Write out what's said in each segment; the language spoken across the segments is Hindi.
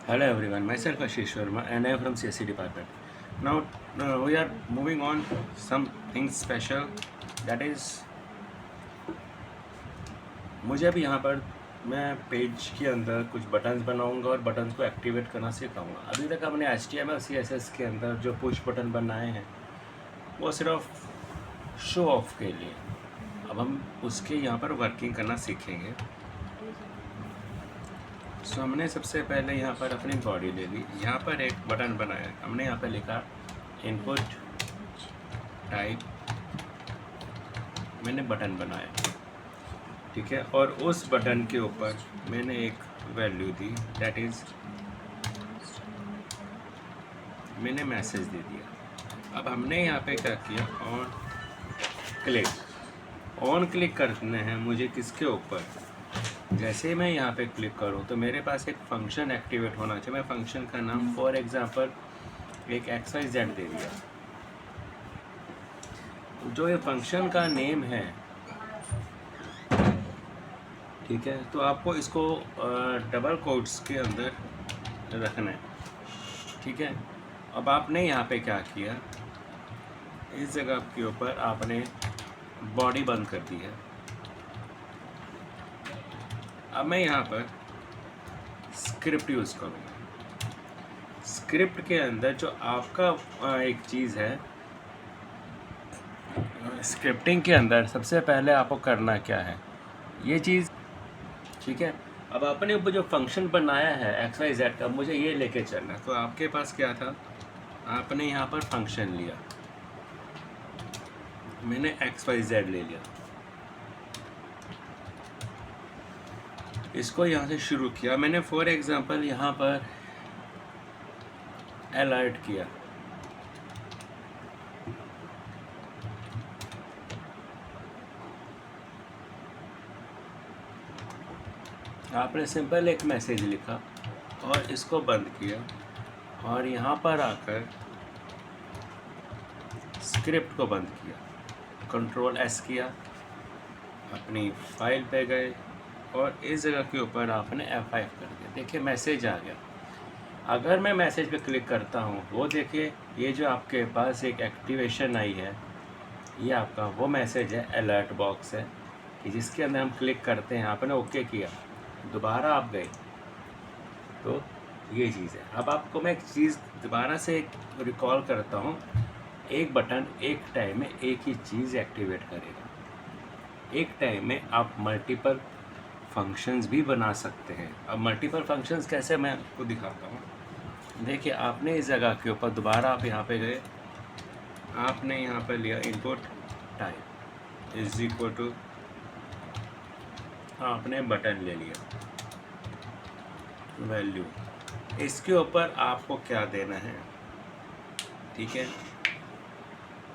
Hello everyone, myself Ashish Sharma and I am from CSC department. Now we are moving on something special, that is मुझे अभी यहाँ पर मैं पेज के अंदर कुछ बटन्स बनाऊंगा और बटन्स को एक्टिवेट करना सिखाऊंगा। अभी तक हमने HTML CSS के अंदर जो पुश बटन बनाए हैं वो सिर्फ शो ऑफ के लिए, अब हम उसके यहाँ पर वर्किंग करना सीखेंगे। सो हमने सबसे पहले यहाँ पर अपनी बॉडी ले ली, यहाँ पर एक बटन बनाया, हमने यहाँ पर लिखा इनपुट टाइप, मैंने बटन बनाया, ठीक है। और उस बटन के ऊपर मैंने एक वैल्यू दी, दैट इज़ मैंने मैसेज दे दिया। अब हमने यहाँ पे क्या किया, ऑन क्लिक करने हैं मुझे किसके ऊपर, जैसे ही मैं यहाँ पे क्लिक करूँ तो मेरे पास एक फंक्शन एक्टिवेट होना चाहिए। मैं फंक्शन का नाम फॉर एग्जांपल एक XYZ दे दिया। जो ये फंक्शन का नेम है, ठीक है, तो आपको इसको डबल कोट्स के अंदर रखना है, ठीक है। अब आपने यहाँ पे क्या किया, इस जगह के ऊपर आपने बॉडी बंद कर दी है। अब मैं यहाँ पर स्क्रिप्ट यूज़ करूँगा। स्क्रिप्ट के अंदर जो आपका एक चीज़ है, स्क्रिप्टिंग के अंदर सबसे पहले आपको करना क्या है, ये चीज़, ठीक है। अब आपने जो फंक्शन बनाया है XYZ का, मुझे ये लेके चलना, तो आपके पास क्या था, आपने यहाँ पर फंक्शन लिया, मैंने XYZ ले लिया, इसको यहाँ से शुरू किया मैंने। फॉर एग्जांपल यहाँ पर अलर्ट किया, आपने सिंपल एक मैसेज लिखा और इसको बंद किया, और यहाँ पर आकर स्क्रिप्ट को बंद किया, Ctrl+S किया, अपनी फाइल पे गए और इस जगह के ऊपर आपने F5 कर दिया। देखिए मैसेज आ गया। अगर मैं मैसेज पे क्लिक करता हूँ, वो देखिए ये जो आपके पास एक एक्टिवेशन आई है, ये आपका वो मैसेज है, अलर्ट बॉक्स है, कि जिसके अंदर हम क्लिक करते हैं, आपने ओके किया, दोबारा आप गए, तो ये चीज़ है। अब आपको मैं एक चीज़ दोबारा से रिकॉल करता हूँ, एक बटन एक टाइम में एक ही चीज़ एक्टिवेट करेगा। एक टाइम में आप मल्टीपल फंक्शंस भी बना सकते हैं। अब मल्टीपल फंक्शंस कैसे, मैं आपको दिखाता हूँ। देखिए आपने इस जगह के ऊपर दोबारा आप यहाँ पे गए, आपने यहाँ पर लिया input type is equal to, आपने बटन ले लिया, वैल्यू, इसके ऊपर आपको क्या देना है, ठीक है।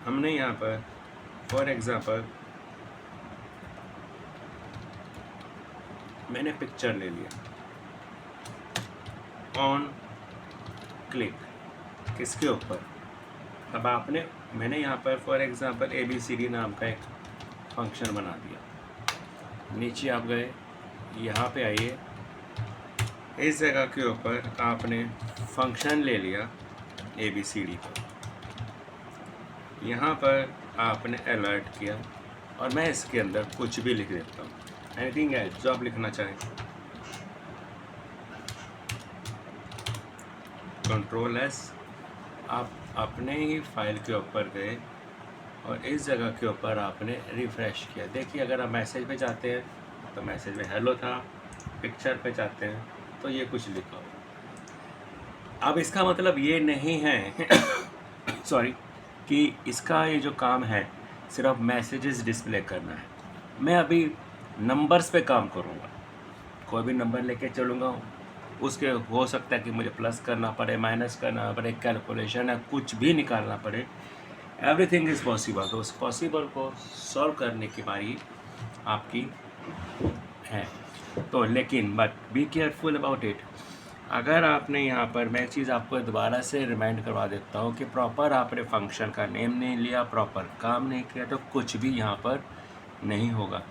हमने यहाँ पर फॉर एग्जांपल मैंने पिक्चर ले लिया, ऑन क्लिक किसके ऊपर, अब आपने मैंने यहाँ पर फॉर एग्जांपल ABCD नाम का एक फंक्शन बना दिया। नीचे आप गए, यहाँ पे आइए, इस जगह के ऊपर आपने फंक्शन ले लिया ABCD को, यहाँ पर आपने अलर्ट किया, और मैं इसके अंदर कुछ भी लिख देता हूँ, एनीथिंग एल्स जो आप लिखना चाहें। Ctrl+S, आप अपने ही फाइल के ऊपर गए और इस जगह के ऊपर आपने रिफ़्रेश किया। देखिए अगर आप मैसेज पे जाते हैं तो मैसेज में हेलो था, पिक्चर पे जाते हैं तो ये कुछ लिखा हो। अब इसका मतलब ये नहीं है सॉरी, कि इसका ये जो काम है सिर्फ मैसेजेस डिस्प्ले करना है। मैं अभी नंबर्स पे काम करूँगा, कोई भी नंबर लेके चलूँगा, उसके हो सकता है कि मुझे प्लस करना पड़े, माइनस करना पड़े, कैलकुलेशन है, कुछ भी निकालना पड़े, एवरीथिंग इज़ पॉसिबल। तो उस पॉसिबल को सॉल्व करने की बारी आपकी है। तो लेकिन but B careful about it. अगर आपने यहाँ पर, मैं एक चीज़ आपको दोबारा से रिमाइंड करवा देता हूँ कि प्रॉपर आपने फंक्शन का नेम नहीं लिया, प्रॉपर काम नहीं किया, तो कुछ भी यहाँ पर नहीं होगा।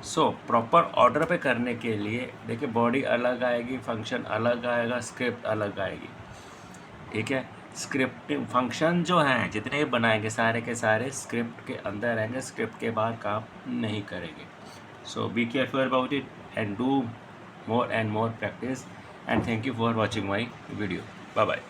सो प्रॉपर ऑर्डर पे करने के लिए देखिए बॉडी अलग आएगी, फंक्शन अलग आएगा, स्क्रिप्ट अलग आएगी, ठीक है। स्क्रिप्ट फंक्शन जो हैं जितने भी बनाएंगे सारे के सारे स्क्रिप्ट के अंदर रहेंगे, स्क्रिप्ट के बाहर काम नहीं करेंगे। So be careful about it and do more and more practice, and thank you for watching my video. Bye bye.